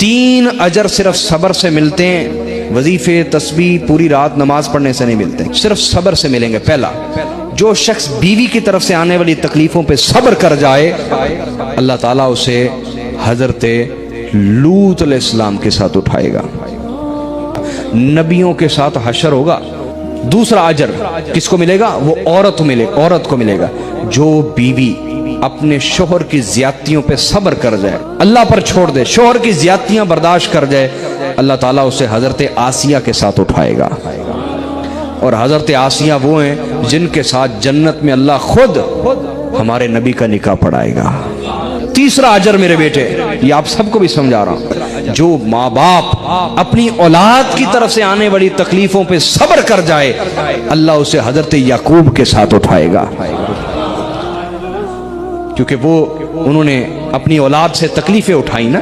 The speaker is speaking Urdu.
3 اجر صرف صبر سے ملتے ہیں، وظیفے تسبیح پوری رات نماز پڑھنے سے نہیں ملتے، صرف صبر سے ملیں گے۔ پہلا، جو شخص بیوی کی طرف سے آنے والی تکلیفوں پہ صبر کر جائے اللہ تعالیٰ اسے حضرت لوط علیہ السلام کے ساتھ اٹھائے گا، نبیوں کے ساتھ حشر ہوگا۔ دوسرا اجر کس کو ملے گا؟ وہ عورت کو ملے گا جو بیوی اپنے شوہر کی زیادتیوں پہ صبر کر جائے، اللہ پر چھوڑ دے، شوہر کی زیادتیاں برداشت کر جائے، اللہ تعالیٰ اسے حضرت آسیہ کے ساتھ اٹھائے گا۔ اور حضرت آسیہ وہ ہیں جن کے ساتھ جنت میں اللہ خود ہمارے نبی کا نکاح پڑھائے گا۔ تیسرا اجر میرے بیٹے، یہ آپ سب کو بھی سمجھا رہا ہوں، جو ماں باپ اپنی اولاد کی طرف سے آنے والی تکلیفوں پہ صبر کر جائے اللہ اسے حضرت یعقوب کے ساتھ اٹھائے گا، کیونکہ انہوں نے اپنی اولاد سے تکلیفیں اٹھائی نا۔